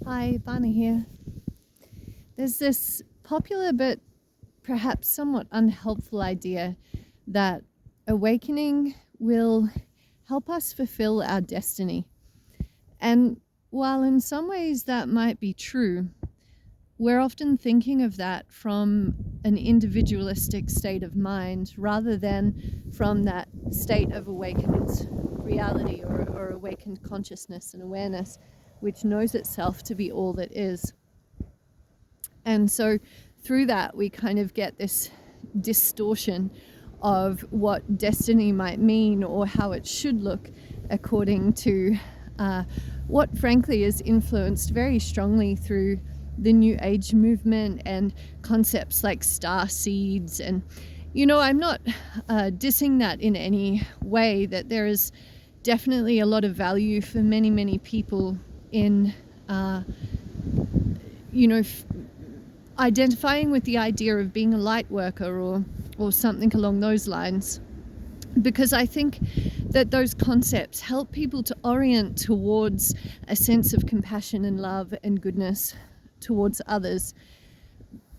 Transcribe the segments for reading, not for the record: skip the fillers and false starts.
Hi, Barney here. There's this popular but perhaps somewhat unhelpful idea that awakening will help us fulfill our destiny. And while in some ways that might be true, we're often thinking of that from an individualistic state of mind rather than from that state of awakened reality or awakened consciousness and awareness, which knows itself to be all that is. And so through that, we kind of get this distortion of what destiny might mean or how it should look according to what frankly is influenced very strongly through the New Age movement and concepts like star seeds. And, I'm not dissing that in any way, that there is definitely a lot of value for many, many people in, identifying with the idea of being a light worker or something along those lines, because I think that those concepts help people to orient towards a sense of compassion and love and goodness towards others.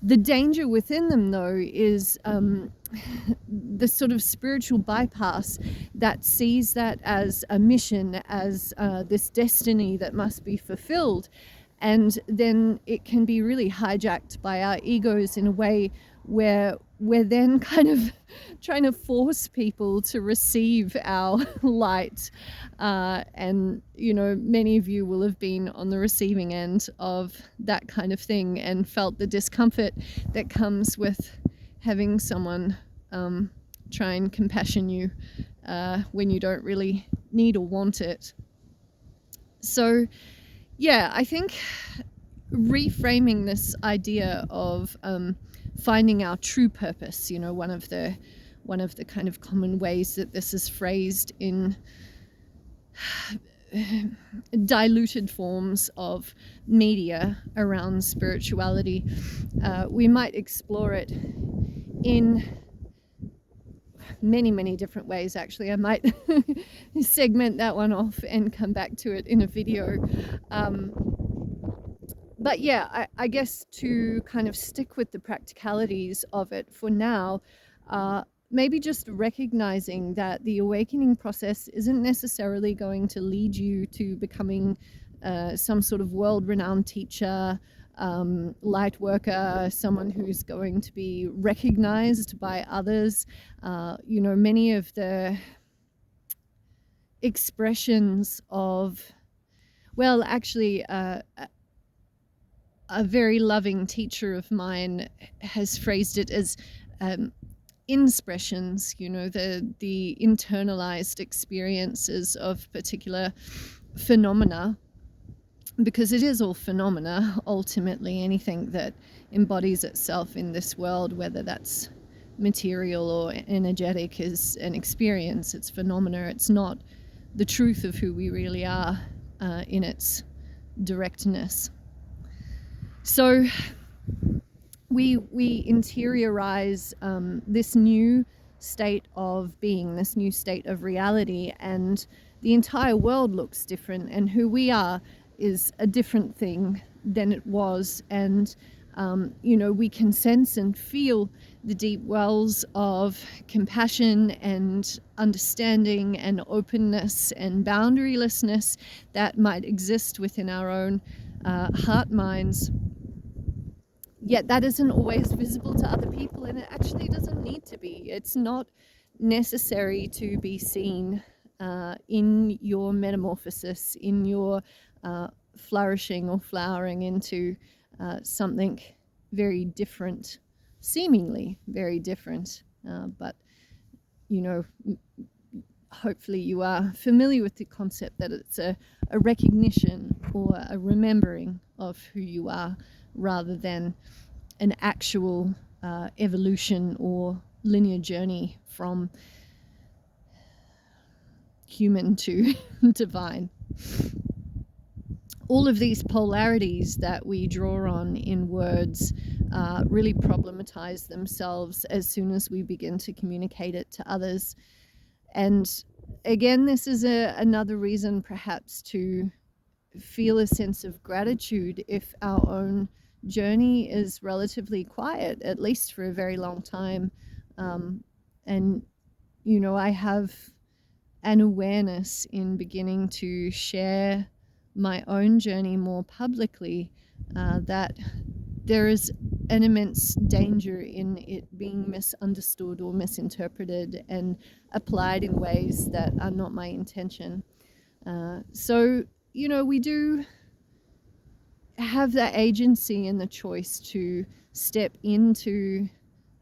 The danger within them, though, is the sort of spiritual bypass that sees that as a mission, as this destiny that must be fulfilled. And then it can be really hijacked by our egos in a way where we're then kind of trying to force people to receive our light. And, many of you will have been on the receiving end of that kind of thing and felt the discomfort that comes with having someone try and compassion you when you don't really need or want it. So, yeah, I think reframing this idea of finding our true purpose, one of the kind of common ways that this is phrased in diluted forms of media around spirituality, we might explore it in many, many different ways. Actually, I might segment that one off and come back to it in a video. But yeah, I guess to kind of stick with the practicalities of it for now, maybe just recognizing that the awakening process isn't necessarily going to lead you to becoming some sort of world-renowned teacher, light worker, someone who's going to be recognized by others. Many of the expressions of, well, actually, a very loving teacher of mine has phrased it as inspirations, the internalized experiences of particular phenomena, because it is all phenomena. Ultimately, anything that embodies itself in this world, whether that's material or energetic, is an experience. It's phenomena. It's not the truth of who we really are in its directness. So we interiorize this new state of being, this new state of reality, and the entire world looks different, and who we are is a different thing than it was. And we can sense and feel the deep wells of compassion and understanding and openness and boundarylessness that might exist within our own heart minds. Yet that isn't always visible to other people, and it actually doesn't need to be. It's not necessary to be seen in your metamorphosis, in your flourishing or flowering into something very different, seemingly very different. But, hopefully you are familiar with the concept that it's a recognition or a remembering of who you are, rather than an actual evolution or linear journey from human to divine. All of these polarities that we draw on in words really problematize themselves as soon as we begin to communicate it to others. And again, this is another reason perhaps to feel a sense of gratitude if our own journey is relatively quiet, at least for a very long time. And, I have an awareness in beginning to share my own journey more publicly, that there is an immense danger in it being misunderstood or misinterpreted and applied in ways that are not my intention. So, we do have that agency and the choice to step into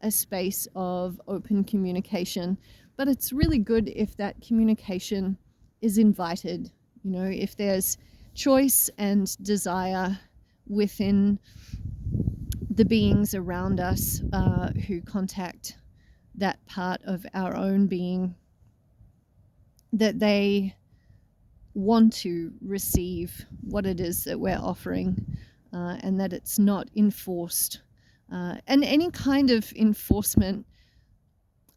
a space of open communication. But it's really good if that communication is invited, if there's choice and desire within the beings around us who contact that part of our own being, that they want to receive what it is that we're offering, and that it's not enforced. And any kind of enforcement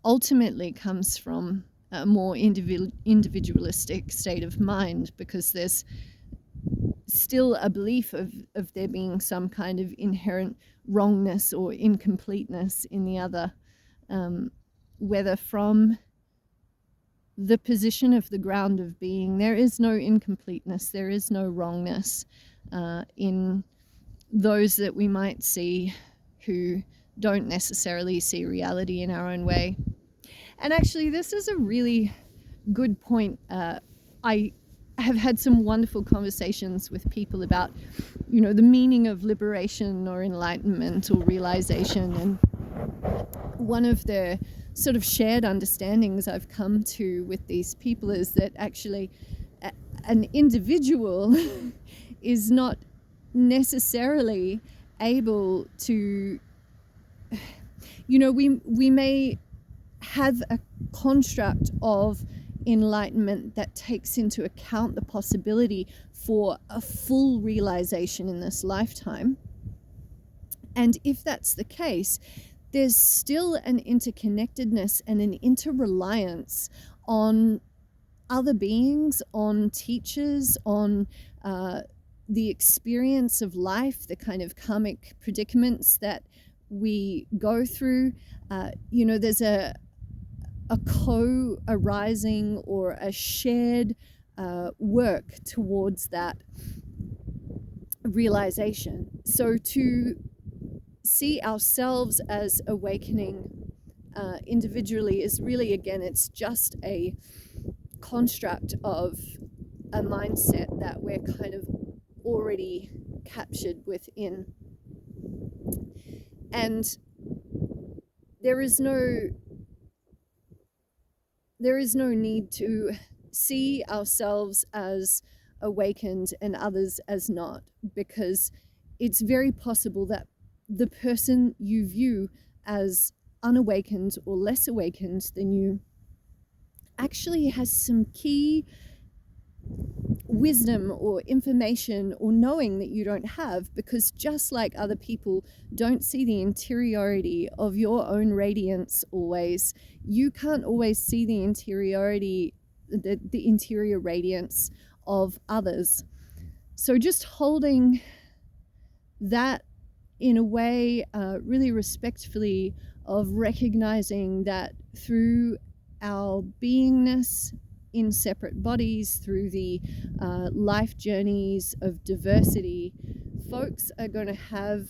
ultimately comes from a more individualistic state of mind, because there's still a belief of there being some kind of inherent wrongness or incompleteness in the other, whether from the position of the ground of being, there is no incompleteness, there is no wrongness in those that we might see who don't necessarily see reality in our own way. And actually, this is a really good point. I have had some wonderful conversations with people about, the meaning of liberation or enlightenment or realization. And one of the sort of shared understandings I've come to with these people is that actually an individual is not necessarily able to, we may have a construct of enlightenment that takes into account the possibility for a full realization in this lifetime. And if that's the case, there's still an interconnectedness and an interreliance on other beings, on teachers, on the experience of life, the kind of karmic predicaments that we go through. There's a co-arising or a shared work towards that realization. So to see ourselves as awakening individually is really, again, it's just a construct of a mindset that we're kind of already captured within. And there is no need to see ourselves as awakened and others as not, because it's very possible that the person you view as unawakened or less awakened than you actually has some key wisdom or information or knowing that you don't have, because just like other people don't see the interiority of your own radiance always, you can't always see the interiority, the interior radiance of others. So just holding that in a way, really respectfully, of recognizing that through our beingness in separate bodies, through the life journeys of diversity, folks are going to have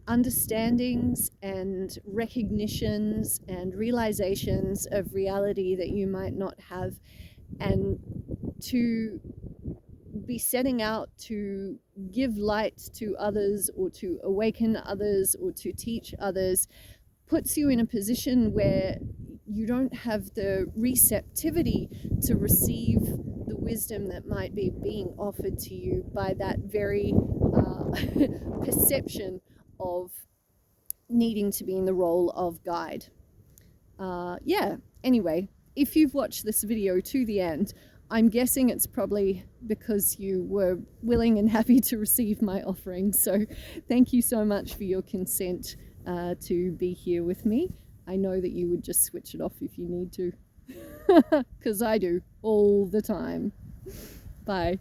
understandings and recognitions and realizations of reality that you might not have, and to be setting out to give light to others or to awaken others or to teach others puts you in a position where you don't have the receptivity to receive the wisdom that might be being offered to you by that very perception of needing to be in the role of guide. Anyway, if you've watched this video to the end, I'm guessing it's probably because you were willing and happy to receive my offering. So thank you so much for your consent to be here with me. I know that you would just switch it off if you need to, because I do all the time. Bye. Bye.